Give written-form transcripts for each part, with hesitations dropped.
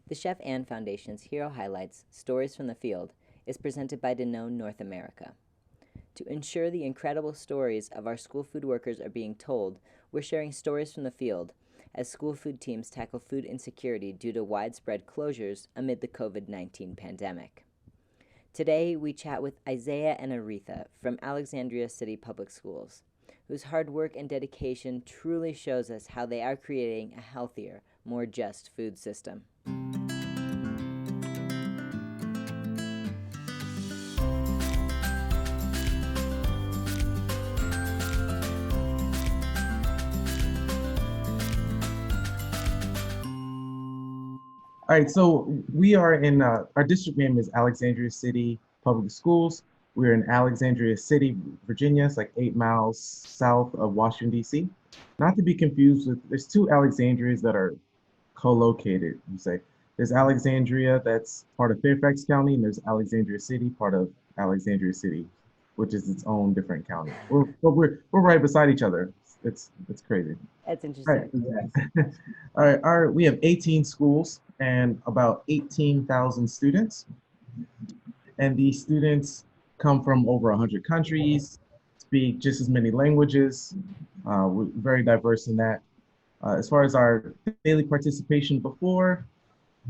The Chef Ann Foundation's Hero Highlights Stories from the Field is presented by Danone North America. To ensure the incredible stories of our school food workers are being told, we're sharing stories from the field as school food teams tackle food insecurity due to widespread closures amid the COVID-19 pandemic. Today, we chat with Isaiah and Aretha from Alexandria City Public Schools, whose hard work and dedication truly shows us how they are creating a healthier, more just food system. All right, so we are in, our district name is Alexandria City Public Schools. We're in Alexandria City, Virginia. It's like 8 miles south of Washington, D.C. Not to be confused with, there's two Alexandrias that are co-located, you say. There's Alexandria, that's part of Fairfax County, and there's Alexandria City, part of Alexandria City, which is its own different county. We're right beside each other. It's crazy. That's All right. interesting. All right, we have 18 schools and about 18,000 students. And these students come from over 100 countries, speak just as many languages. We're very diverse in that. As far as our daily participation before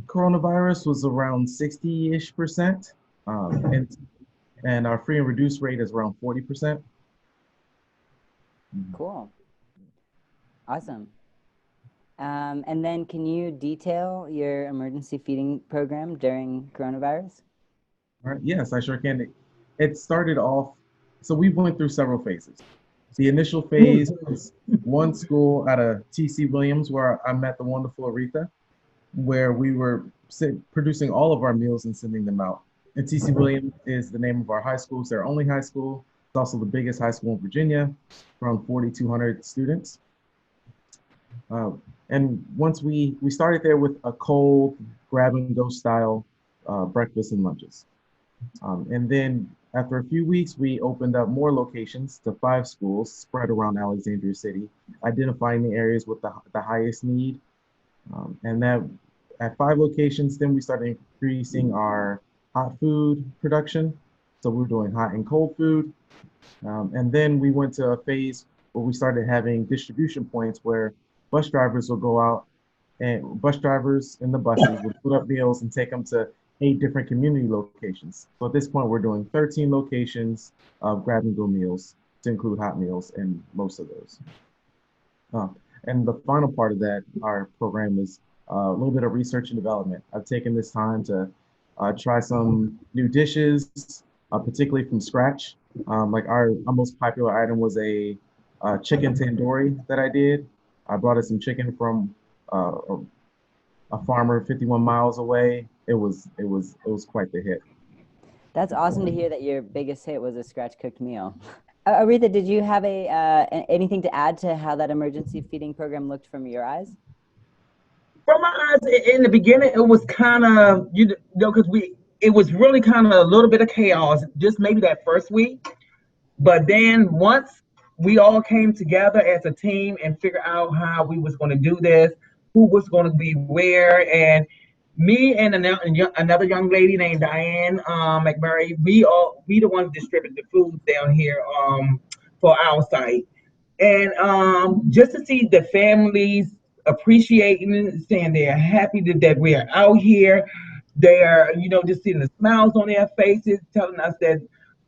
coronavirus was around 60-ish%. And our free and reduced rate is around 40%. Cool. Awesome. And then can you detail your emergency feeding program during coronavirus? All right, yes, I sure can. It started off, so we went through several phases. The initial phase was one school out of T.C. Williams where I met the wonderful Aretha, where we were producing all of our meals and sending them out. And T.C. Williams is the name of our high school. It's their only high school. It's also the biggest high school in Virginia, around 4,200 students. And once we started there with a cold grab and go style breakfast and lunches. And then after a few weeks, we opened up more locations to 5 schools spread around Alexandria City, identifying the areas with the highest need. And that at 5 locations, then we started increasing our hot food production. So we were doing hot and cold food. And then we went to a phase where we started having distribution points where bus drivers will go out and bus drivers in the buses would put up meals and take them to 8 different community locations. So at this point, we're doing 13 locations of grab and go meals to include hot meals in most of those. And the final part of that, our program is a little bit of research and development. I've taken this time to try some new dishes, particularly from scratch. Like our most popular item was a chicken tandoori that I did. I brought us some chicken from a farmer 51 miles away. It was quite the hit. That's awesome to hear that your biggest hit was a scratch cooked meal. Aretha, did you have anything to add to how that emergency feeding program looked from your eyes? From my eyes, in the beginning, it was kind of, because it was really kind of a little bit of chaos, just maybe that first week. But then once we all came together as a team and figured out how we was going to do this, who was going to be where, and me and another young lady named Diane McMurray, we the ones distribute the food down here for our site. And just to see the families appreciating, saying they're happy that we are out here. They're, just seeing the smiles on their faces, telling us that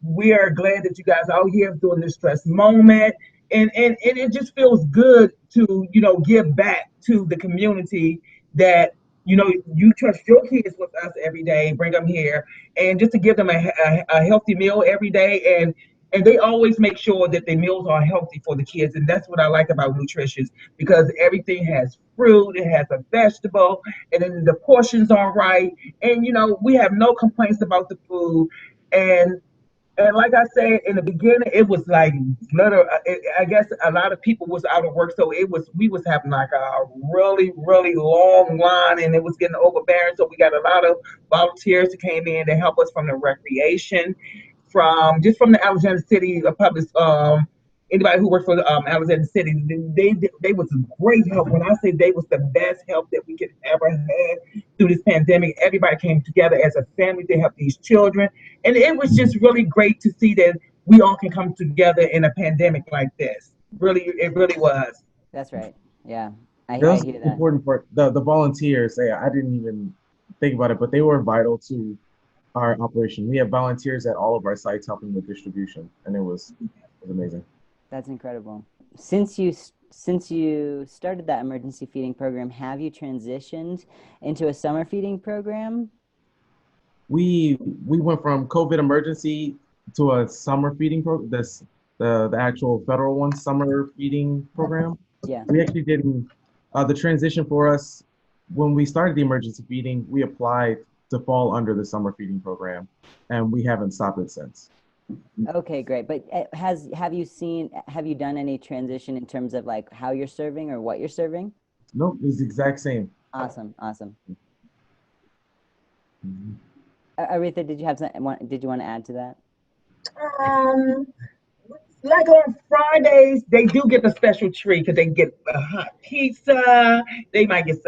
we are glad that you guys are out here during this stress moment. And it just feels good to, give back to the community that, you trust your kids with us every day, bring them here, and just to give them a healthy meal every day. And they always make sure that the meals are healthy for the kids. And that's what I like about Nutritious, because everything has fruit, it has a vegetable, and then the portions are right. And, we have no complaints about the food. And like I said in the beginning, it was like I guess a lot of people was out of work, so we was having like a really really long line, and it was getting overbearing. So we got a lot of volunteers that came in to help us from the recreation, from the Alexandria City Public anybody who works for Alexandria City, they was a great help. When I say they was the best help that we could ever have through this pandemic, everybody came together as a family to help these children, and it was just really great to see that we all can come together in a pandemic like this. Really, it really was. That's right. Yeah, That I was hear the that. important part. The volunteers, I didn't even think about it, but they were vital to our operation. We have volunteers at all of our sites helping with distribution, and it was amazing. That's incredible. Since you started that emergency feeding program, have you transitioned into a summer feeding program? We went from COVID emergency to a summer feeding program. The actual federal one, summer feeding program. Yeah. We actually didn't. The transition for us when we started the emergency feeding, we applied to fall under the summer feeding program, and we haven't stopped it since. Okay, great. But have you done any transition in terms of like how you're serving or what you're serving? Nope, it's the exact same. Awesome, awesome. Mhm. Aretha, did you want to add to that? Um, like on Fridays, they do get a special treat because they get a hot pizza. They might get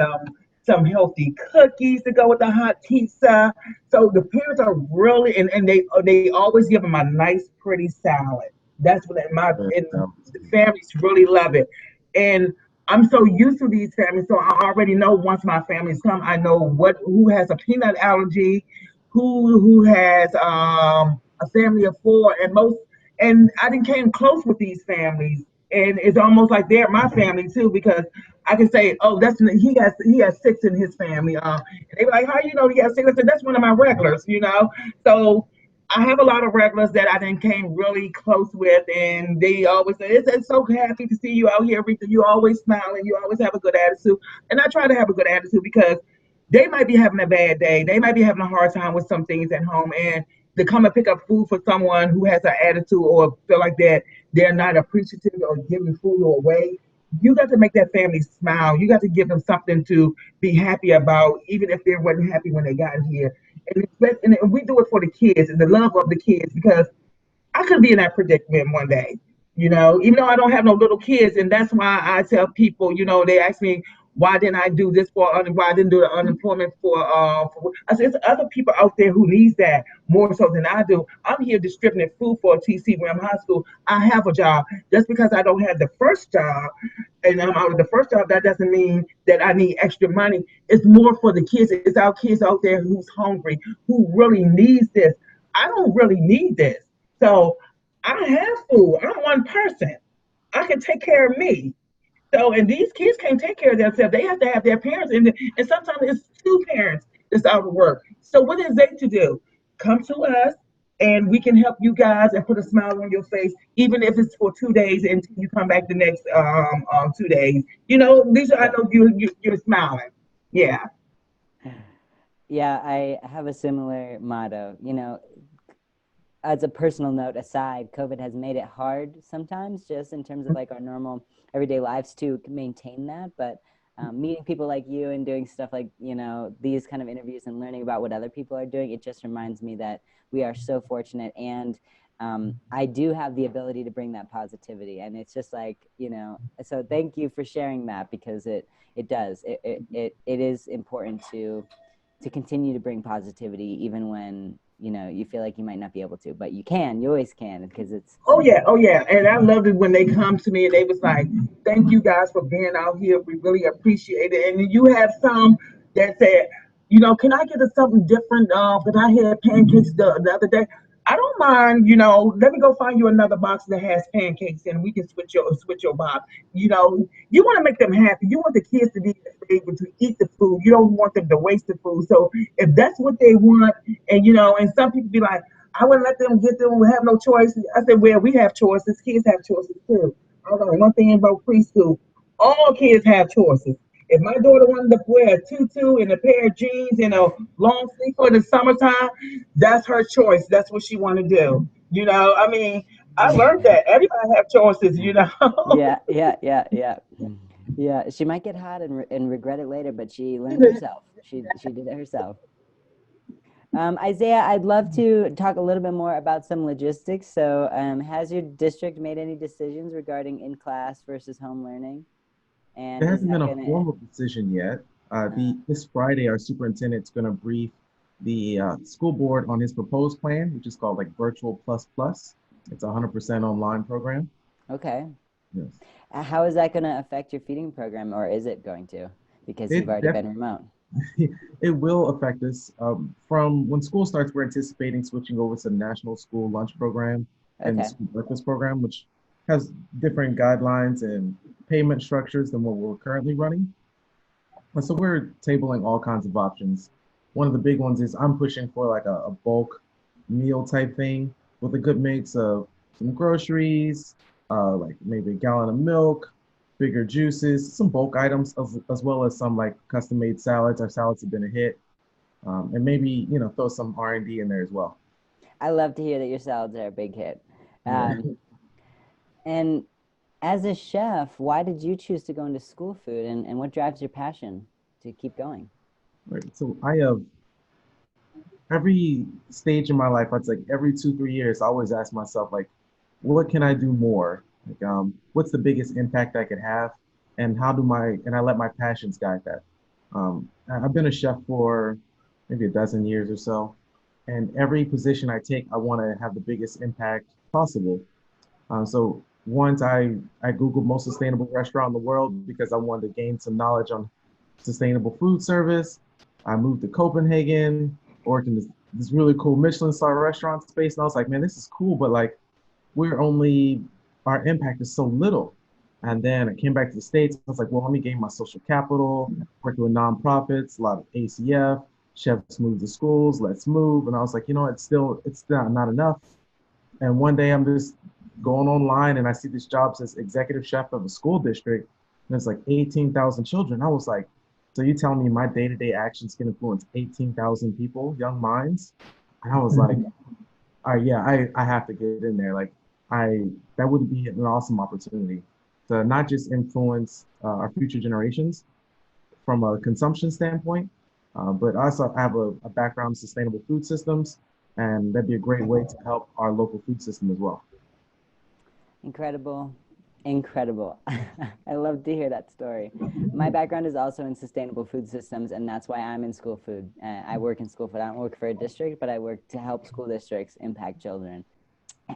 some healthy cookies to go with the hot pizza. So the parents are really and they always give them a nice, pretty salad. That's what and the families really love it. And I'm so used to these families, so I already know once my families come, I know what who has a peanut allergy, who has a family of four, and most and I didn't came close with these families, and it's almost like they're my family too because I can say, oh, that's he has six in his family. And they were like, how you know he has six? I said, that's one of my regulars. So I have a lot of regulars that I then came really close with, and they always say, it's so happy to see you out here, Rita. You always smiling, you always have a good attitude, and I try to have a good attitude because they might be having a bad day, they might be having a hard time with some things at home, and to come and pick up food for someone who has an attitude or feel like that they're not appreciative or giving food away, you got to make that family smile. You got to give them something to be happy about, even if they weren't happy when they got here. And we do it for the kids and the love of the kids because I could be in that predicament one day, even though I don't have no little kids. And that's why I tell people, they ask me, why didn't I do this why I didn't do the unemployment I said, there's other people out there who needs that more so than I do. I'm here distributing food for TC Graham High School. I have a job. Just because I don't have the first job and I'm out of the first job, that doesn't mean that I need extra money. It's more for the kids. It's our kids out there who's hungry, who really needs this. I don't really need this. So I have food. I'm one person. I can take care of me. So, and these kids can't take care of themselves. They have to have their parents, and sometimes it's two parents that's out of work. So, what is they to do? Come to us, and we can help you guys and put a smile on your face, even if it's for 2 days until you come back the next 2 days. Lisa, I Yeah. know you're smiling. Yeah. Yeah, I have a similar motto. As a personal note aside, COVID has made it hard sometimes, just in terms of like our normal everyday lives to maintain that. But meeting people like you and doing stuff like, these kind of interviews and learning about what other people are doing, it just reminds me that we are so fortunate. And I do have the ability to bring that positivity. And it's just like, so thank you for sharing that because it does. It is important to continue to bring positivity even when you feel like you might not be able to, but you always can because it's Oh yeah, and I loved it when they come to me and they was like, "Thank you guys for being out here. We really appreciate it." And you have some that said, "Can I get us something different? Because I had pancakes the other day. I don't mind. Let me go find you another box that has pancakes, and we can switch your box. You want to make them happy. You want the kids to be able to eat the food. You don't want them to waste the food. So if that's what they want, and some people be like, I wouldn't let them get them. We have no choice. I said, well, we have choices. Kids have choices too. I don't know one thing about preschool. All kids have choices. If my daughter wanted to wear a tutu and a pair of jeans and a long sleeve for the summertime, that's her choice. That's what she want to do. I mean, I learned that everybody have choices. yeah, yeah, yeah, yeah. Yeah, she might get hot and regret it later, but she learned herself. She did it herself. Isaiah, I'd love to talk a little bit more about some logistics. So, has your district made any decisions regarding in-class versus home learning? And There is hasn't been that a gonna, formal decision yet. uh, This Friday, our superintendent's going to brief the school board on his proposed plan, which is called like Virtual Plus Plus. It's a 100% online program. okay. Yes. How is that gonna affect your feeding program, or is it going to? Because you've It already def been remote. it will affect us. From when school starts, we're anticipating switching over to the National School Lunch Program and the Okay. School Breakfast Program, which has different guidelines and payment structures than what we're currently running. And so we're tabling all kinds of options. One of the big ones is I'm pushing for like a bulk meal type thing with a good mix of some groceries, like maybe a gallon of milk, bigger juices, some bulk items, as well as some like custom made salads. Our salads have been a hit, and maybe throw some R&D in there as well. I love to hear that your salads are a big hit. Yeah. Um, and as a chef, why did you choose to go into school food, and what drives your passion to keep going? Right. So I have every stage in my life, I'd say every 2, 3 years, I always ask myself like, what can I do more? Like, what's the biggest impact I could have, and I let my passions guide that. I've been a chef for maybe a dozen years or so, and every position I take, I want to have the biggest impact possible. So once I Googled most sustainable restaurant in the world because I wanted to gain some knowledge on sustainable food service. I moved to Copenhagen, worked in this really cool Michelin star restaurant space, and I was like, man, this is cool, but like we're only our impact is so little. And then I came back to the States. I was like, well, let me gain my social capital, working with nonprofits, a lot of ACF, chefs move to schools, let's move. And I was like, it's still not enough. And one day I'm just going online and I see this job says executive chef of a school district. And it's like 18,000 children. I was like, so you telling me my day-to-day actions can influence 18,000 people, young minds? And I was like, all right, yeah, I have to get in there. Like that would be an awesome opportunity to not just influence our future generations from a consumption standpoint, but I also have a background in sustainable food systems, and that'd be a great way to help our local food system as well. Incredible. Incredible. I love to hear that story. My background is also in sustainable food systems, and that's why I'm in school food. I work in school food. I don't work for a district, but I work to help school districts impact children.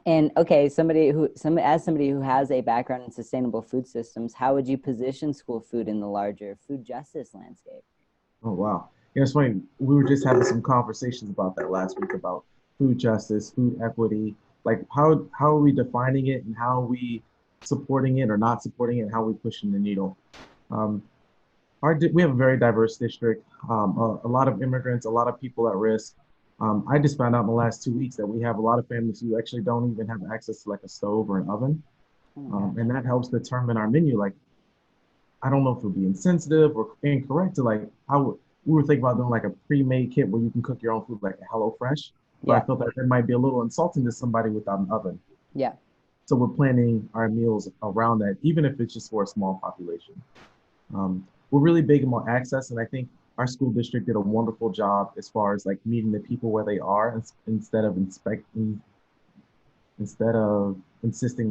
And okay, as somebody who has a background in sustainable food systems, how would you position school food in the larger food justice landscape? Oh wow. It's funny. We were just having some conversations about that last week about food justice, food equity, like how are we defining it and how are we supporting it or not supporting it, and how are we pushing the needle. Um, we have a very diverse district, a lot of immigrants, a lot of people at risk. I just found out in the last 2 weeks that we have a lot of families who actually don't even have access to like a stove or an oven, Oh my gosh. and that helps determine our menu. Like I don't know if it would be insensitive or incorrect to like how we were thinking about doing like a pre-made kit where you can cook your own food like a Hello Fresh, but I Yeah, felt that that might be a little insulting to somebody without an oven. yeah. So we're planning our meals around that, even if it's just for a small population. We're really big on access, and I think our school district did a wonderful job as far as like meeting the people where they are instead of insisting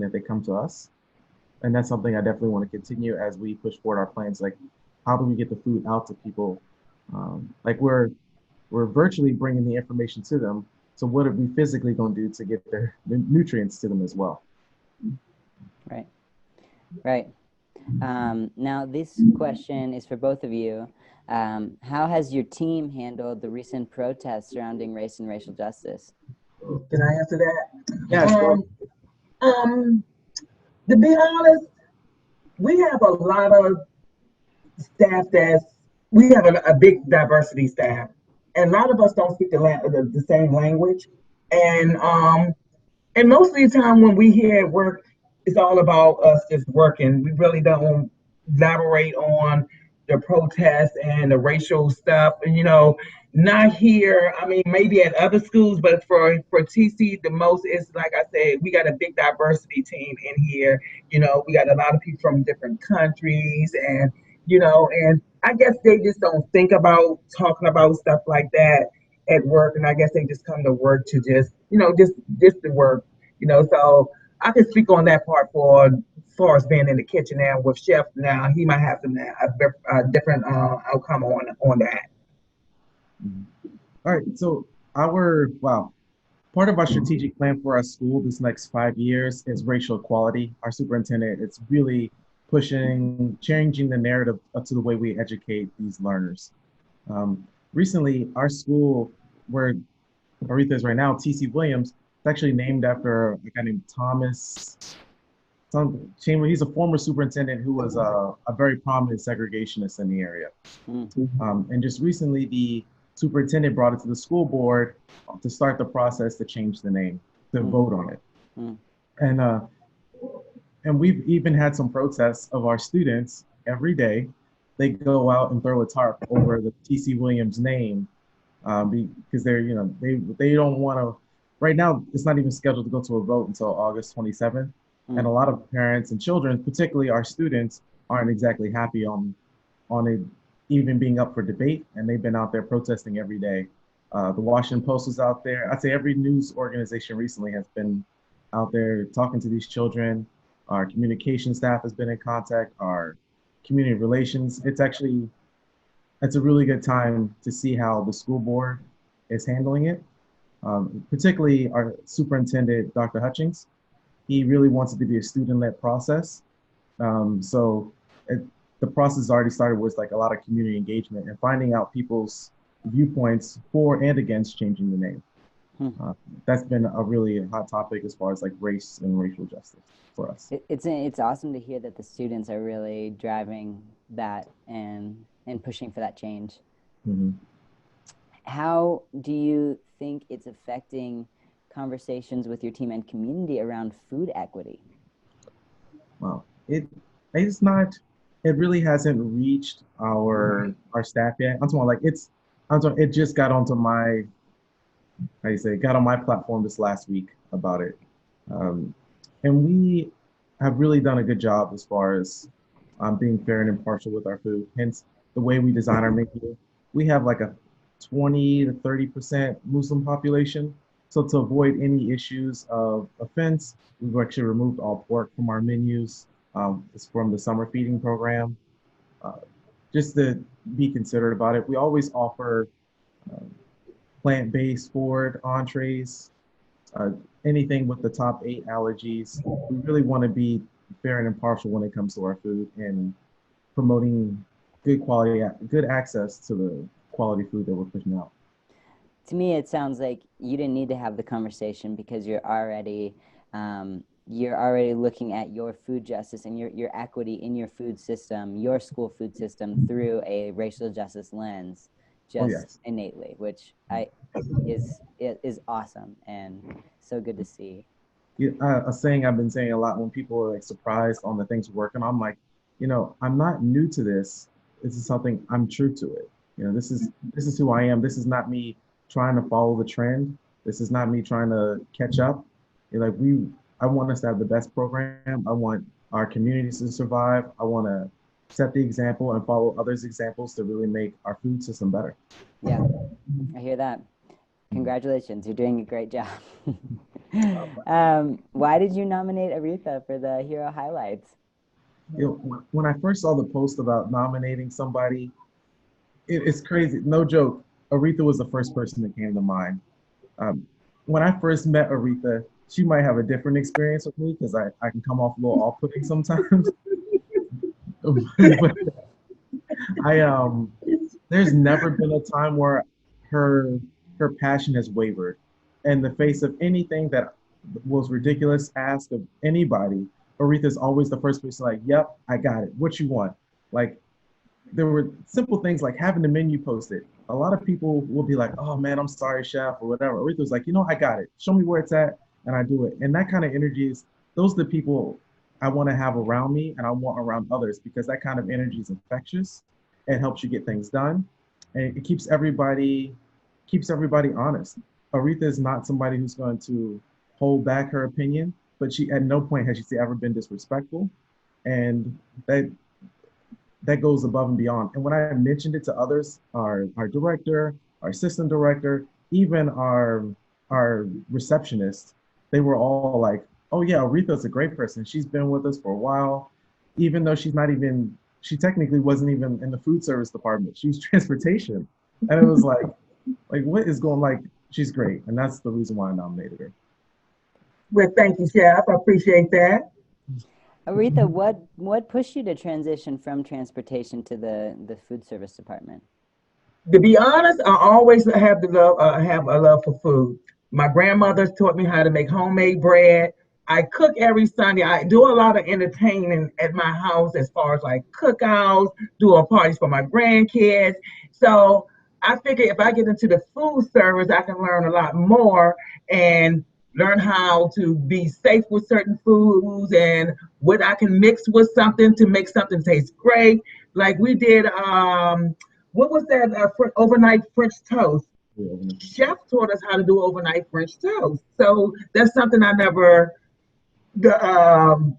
that they come to us. And that's something I definitely want to continue as we push forward our plans. Like, how do we get the food out to people? Like we're virtually bringing the information to them. So what are we physically going to do to get the nutrients to them as well? Right, right. Now, this question is for both of you. How has your team handled the recent protests surrounding race and racial justice? Can I answer that? Yeah, sure. Um, um, to be honest, we have a lot of staff we have a big diversity staff, and a lot of us don't speak the same language, and and most of the time when we here at work, it's all about us just working. We really don't elaborate on the protests and the racial stuff. And not here. I mean, maybe at other schools, but for TC, the most is like I said, we got a big diversity team in here. We got a lot of people from different countries, and I guess they just don't think about talking about stuff like that. at work, and I guess they just come to work to just, just to work, So I can speak on that part for as far as being in the kitchen now with chef. Now he might have some a different outcome on that. Mhm. All right, so wow, part of our strategic plan for our school this next 5 years is racial equality. Our superintendent is really changing the narrative up to the way we educate these learners. Recently, our school, where Aretha is right now, TC Williams, it's actually named after a guy named Thomas Chamber. He's a former superintendent who was a very prominent segregationist in the area. Mm. And just recently, the superintendent brought it to the school board to start the process to change the name, to vote on it. Mm. And and we've even had some protests of our students every day. They go out and throw a tarp over the TC Williams name because they don't want to. Right now, it's not even scheduled to go to a vote until August 27th, and a lot of parents and children, particularly our students, aren't exactly happy on it even being up for debate, and they've been out there protesting every day. The Washington Post was out there. I'd say every news organization recently has been out there talking to these children. Our communication staff has been in contact. Our community relations. It's a really good time to see how the school board is handling it. Particularly our superintendent, Dr. Hutchings. He really wants it to be a student-led process. So the process already started with like a lot of community engagement and finding out people's viewpoints for and against changing the name. That's been a really hot topic as far as like race and racial justice for us. It's awesome to hear that the students are really driving that and pushing for that change. Mm-hmm. How do you think it's affecting conversations with your team and community around food equity? Wow, it's not. It really hasn't reached our staff yet. I'm talking like it just got onto my, how you say, got on my platform this last week about it, and we have really done a good job as far as being fair and impartial with our food. Hence, the way we design our menu, we have like a 20 to 30% Muslim population. So to avoid any issues of offense, we've actually removed all pork from our menus. It's from the summer feeding program. Just to be considerate about it, we always offer uh, plant-based forward entrees, anything with the top 8 allergies. We really want to be fair and impartial when it comes to our food and promoting good quality, good access to the quality food that we're pushing out. To me, it sounds like you didn't need to have the conversation because you're already looking at your food justice and your equity in your food system, your school food system through a racial justice lens, just yes. innately, which is awesome and so good to see. Yeah, a saying I've been saying a lot when people are like surprised on the things we're working on. I'm like, I'm not new to this. This is something I'm true to it. This is who I am. This is not me trying to follow the trend. This is not me trying to catch up. I want us to have the best program. I want our communities to survive. I want to set the example and follow others' examples to really make our food system better. Yeah, I hear that. Congratulations, you're doing a great job. Why did you nominate Aretha for the Hero Highlights? When I first saw the post about nominating somebody, it's crazy. No joke. Aretha was the first person that came to mind. When I first met Aretha, she might have a different experience with me because I can come off a little off-putting sometimes. But there's never been a time where her passion has wavered. In the face of anything that was ridiculous asked of anybody, Aretha's always the first person like, yep, I got it. What you want? Like, there were simple things like having the menu posted. A lot of people will be like, oh man, I'm sorry, chef, or whatever. Aretha was like, I got it. Show me where it's at, and I do it. And that kind of energy those are the people I want to have around me and I want around others, because that kind of energy is infectious. It helps you get things done, and it keeps everybody honest. Aretha is not somebody who's going to hold back her opinion, but she at no point has she ever been disrespectful, and that goes above and beyond. And when I mentioned it to others, our director, our assistant director, even our receptionists, they were all like, "Oh yeah, Aretha's a great person. She's been with us for a while, even though she technically wasn't even in the food service department. She was transportation." And it was like what is going like? She's great, and that's the reason why I nominated her. Well, thank you, Chef. I appreciate that. Aretha, what pushed you to transition from transportation to the food service department? To be honest, I always have a love for food. My grandmother taught me how to make homemade bread. I cook every Sunday. I do a lot of entertaining at my house as far as like cookouts, doing parties for my grandkids. So I figure if I get into the food service, I can learn a lot more and learn how to be safe with certain foods and what I can mix with something to make something taste great. Like we did what was that overnight French toast? Yeah. Chef taught us how to do overnight French toast. So that's something I never tried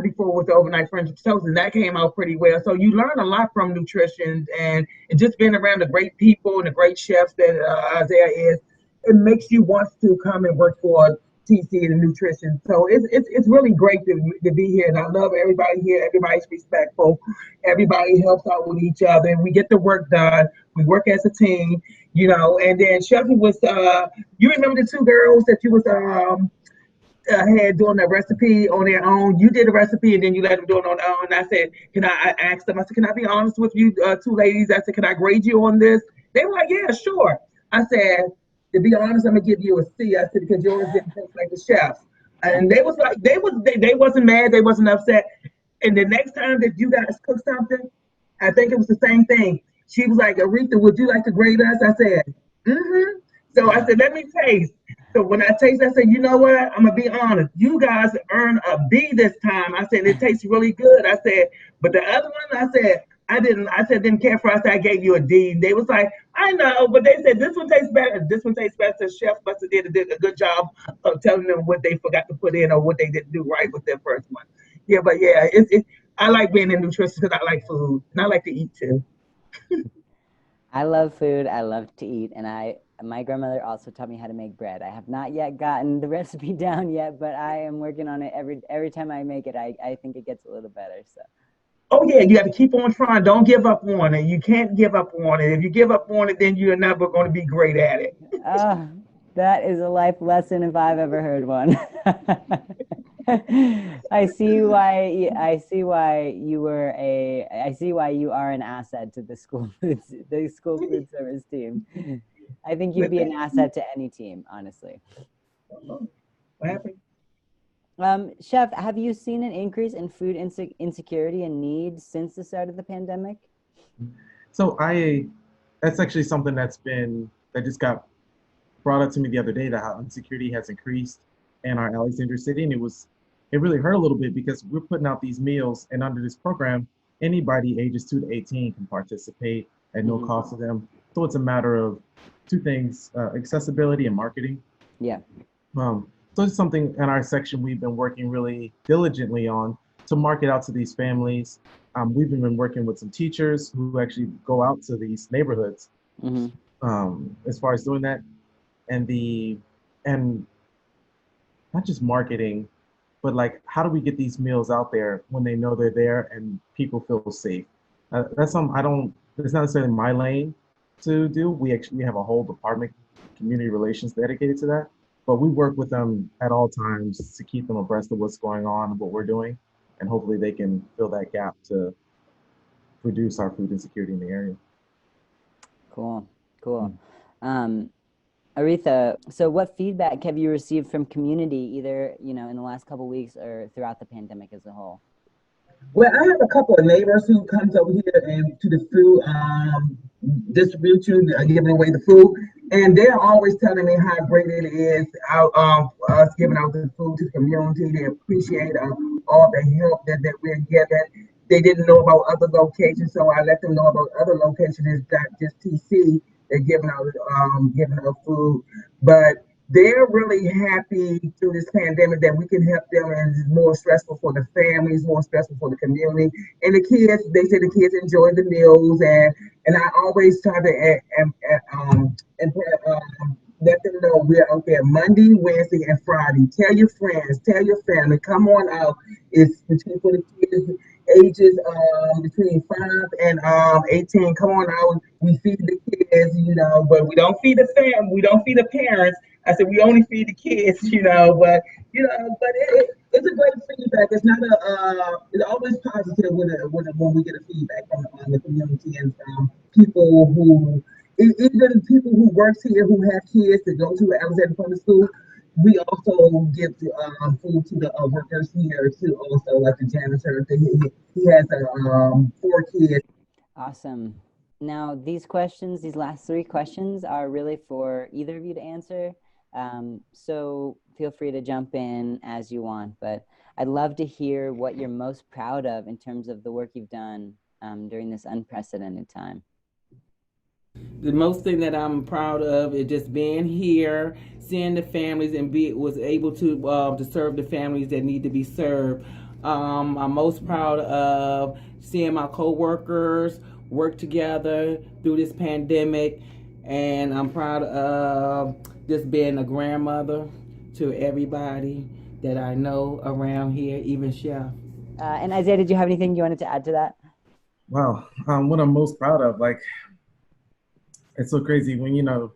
before with the overnight French toast, and that came out pretty well. So you learn a lot from nutrition and just being around the great people and the great chefs that Isaiah is. It makes you want to come and work for TC and nutrition. So it's really great to be here, and I love everybody here. Everybody's respectful. Everybody helps out with each other, and we get the work done. We work as a team, you know. And then Chevy was, you remember the two girls that you was had doing the recipe on their own. You did a recipe and then you let them do it on their own. And I said, I asked them, I said, can I be honest with you, two ladies? I said, can I grade you on this? They were like, yeah, sure. I said, to be honest, I'm gonna give you a C. I said, because yours didn't taste like the chef's. And they was like, they wasn't mad, they wasn't upset. And the next time that you guys cook something, I think it was the same thing. She was like, Aretha, would you like to grade us? I said, mm-hmm. So I said, let me taste. So when I taste, I said, you know what? I'm gonna be honest. You guys earned a B this time. I said it tastes really good. I said, but the other one, I said I didn't. I said didn't care for. I said I gave you a D. They was like, I know, but they said this one tastes better. This one tastes better. The chef must have did a good job of telling them what they forgot to put in or what they didn't do right with their first one. Yeah, but yeah, I like being in nutrition because I like food and I like to eat too. I love food. I love to eat, and my grandmother also taught me how to make bread. I have not yet gotten the recipe down yet, but I am working on it. Every time I make it, I think it gets a little better. So. Oh yeah, you got to keep on trying. Don't give up on it. You can't give up on it. If you give up on it, then you're never going to be great at it. Oh, that is a life lesson if I've ever heard one. I see why you are an asset to the school food service team. I think you'd be an asset to any team, honestly. What happened? Chef, have you seen an increase in food insecurity and needs since the start of the pandemic? So that's actually something that just got brought up to me the other day, that how insecurity has increased in our Alexandria City, and it really hurt a little bit because we're putting out these meals, and under this program, anybody ages 2 to 18 can participate at no cost to them. So it's a matter of two things: accessibility and marketing. Yeah. So it's something in our section we've been working really diligently on to market out to these families. We've been working with some teachers who actually go out to these neighborhoods as far as doing that, and not just marketing, but like how do we get these meals out there when they know they're there and people feel safe? That's something it's not necessarily my lane to do. We have a whole department, community relations, dedicated to that. But we work with them at all times to keep them abreast of what's going on and what we're doing, and hopefully they can fill that gap to reduce our food insecurity in the area. Cool. Aretha, so what feedback have you received from community, either in the last couple of weeks or throughout the pandemic as a whole? Well, I have a couple of neighbors who comes over here and to the food distribution, giving away the food, and they're always telling me how great it is us giving out the food to the community. They appreciate all the help that we're giving. They didn't know about other locations, so I let them know about other locations. It's not just TC. They're giving out food, but they're really happy through this pandemic that we can help them, and it's more stressful for the families, more stressful for the community. And the kids, they say the kids enjoy the meals, and I always try to let them know we're out there Monday, Wednesday, and Friday. Tell your friends, tell your family, come on out. It's between for the kids ages between 5 and 18. Come on out. We feed the kids, but we don't feed the we don't feed the parents. I said we only feed the kids, but it's a great feedback. It's not it's always positive when we get a feedback from the community and people who even people who works here who have kids that go to Alexandria Public School. We also give food to the workers here too. Also, like the janitor, he has 4 kids. Awesome. Now, these last three questions are really for either of you to answer. So feel free to jump in as you want, but I'd love to hear what you're most proud of in terms of the work you've done during this unprecedented time. The most thing that I'm proud of is just being here, seeing the families, and was able to serve the families that need to be served. I'm most proud of seeing my coworkers work together through this pandemic, and I'm proud of just being a grandmother to everybody that I know around here, even Chef. And Isaiah, did you have anything you wanted to add to that? Wow, what I'm most proud of, it's so crazy when I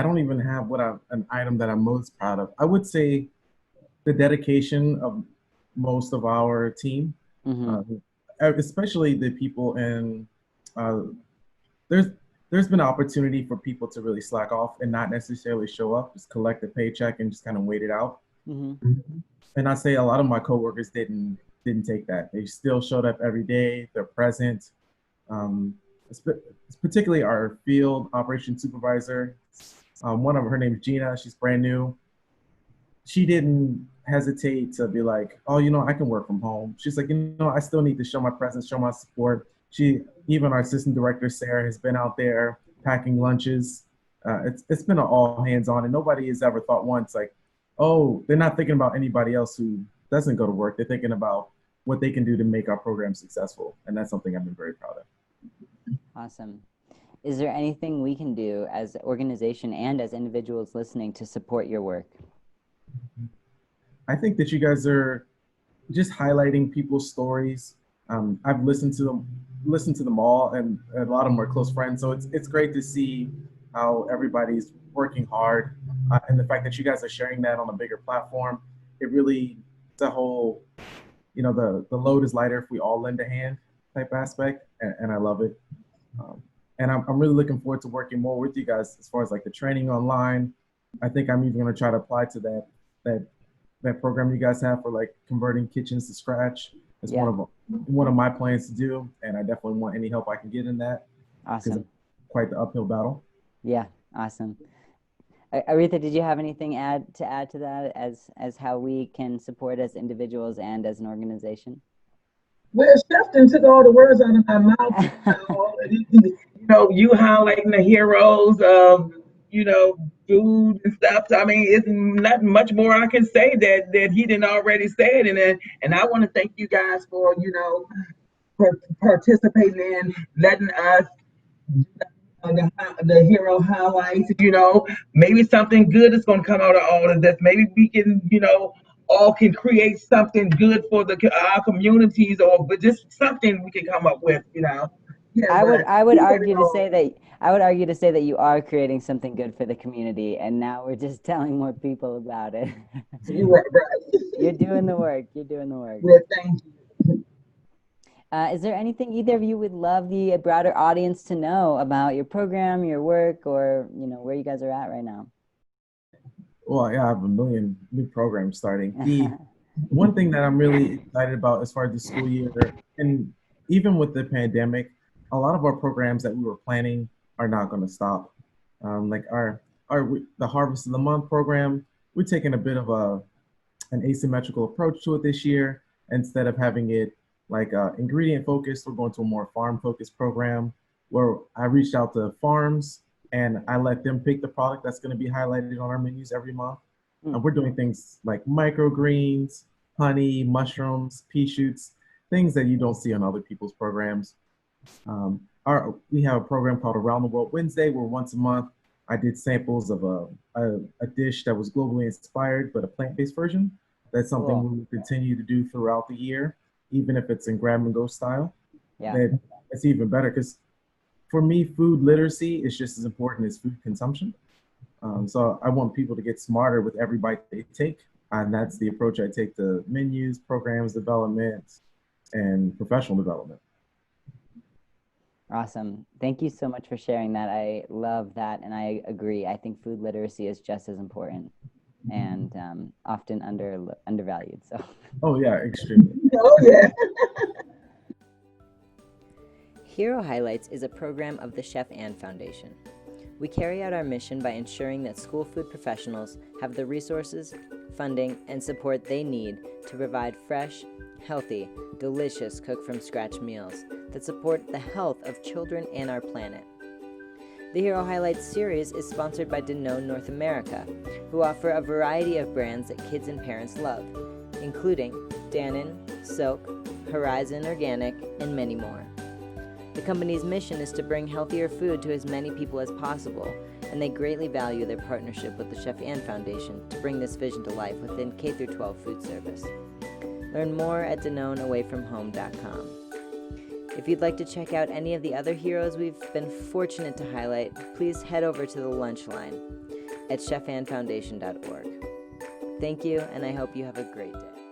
don't even have an item that I'm most proud of. I would say the dedication of most of our team, especially the people in. There's been an opportunity for people to really slack off and not necessarily show up, just collect a paycheck and just kind of wait it out. And I say a lot of my coworkers didn't take that. They still showed up every day. They're present. Particularly our field operations supervisor. One of her name is Gina. She's brand new. She didn't hesitate to be like, oh, I can work from home. She's like, I still need to show my presence, show my support. Even our assistant director, Sarah, has been out there packing lunches. It's been an all hands on, and nobody has ever thought once like, oh, they're not thinking about anybody else who doesn't go to work. They're thinking about what they can do to make our program successful. And that's something I've been very proud of. Awesome. Is there anything we can do as an organization and as individuals listening to support your work? I think that you guys are just highlighting people's stories. I've listened to them all, and a lot of them are close friends. So it's great to see how everybody's working hard, and the fact that you guys are sharing that on a bigger platform. It really, the whole, the load is lighter if we all lend a hand type aspect, and I love it. And I'm really looking forward to working more with you guys as far as the training online. I think I'm even going to try to apply to that program you guys have for converting kitchens to scratch. It's one of my plans to do, and I definitely want any help I can get in that. Awesome. It's quite the uphill battle. Yeah, awesome. Aretha, did you have anything to add to that as how we can support as individuals and as an organization? Well, Chefton took all the words out of my mouth. You highlighting the heroes of, food and stuff. So, I mean, it's not much more I can say that he didn't already say it. And I want to thank you guys for, for participating in letting us the hero highlights. Maybe something good is going to come out of all of this. Maybe we can, all can create something good for our communities, but just something we can come up with. Yeah, I would argue to say that you are creating something good for the community, and now we're just telling more people about it. You're right. You're doing the work. Well, thank you. Is there anything either of you would love the broader audience to know about your program, your work, or where you guys are at right now? Well, yeah, I have a million new programs starting. The one thing that I'm really excited about as far as the school year, and even with the pandemic, a lot of our programs that we were planning are not going to stop. Like the Harvest of the Month program, we're taking a bit of an asymmetrical approach to it this year. Instead of having it ingredient focused, we're going to a more farm focused program where I reached out to farms and I let them pick the product that's going to be highlighted on our menus every month. Mm. And we're doing things like microgreens, honey, mushrooms, pea shoots, things that you don't see on other people's programs. We have a program called Around the World Wednesday, where once a month I did samples of a dish that was globally inspired, but a plant-based version. That's something Cool. we will continue to do throughout the year, even if it's in grab and go style. Yeah. It's even better because for me, food literacy is just as important as food consumption. So I want people to get smarter with every bite they take. And that's the approach I take to menus, programs development, and professional development. Awesome. Thank you so much for sharing that. I love that, and I agree. I think food literacy is just as important and often undervalued. So. Oh yeah, extremely. Oh yeah. Hero Highlights is a program of the Chef Ann Foundation. We carry out our mission by ensuring that school food professionals have the resources, funding, and support they need to provide fresh, healthy, delicious cook-from-scratch meals that support the health of children and our planet. The Hero Highlights series is sponsored by Danone North America, who offer a variety of brands that kids and parents love, including Dannon, Silk, Horizon Organic, and many more. The company's mission is to bring healthier food to as many people as possible, and they greatly value their partnership with the Chef Ann Foundation to bring this vision to life within K-12 food service. Learn more at DanoneAwayFromHome.com. If you'd like to check out any of the other heroes we've been fortunate to highlight, please head over to the lunch line at chefannfoundation.org. Thank you, and I hope you have a great day.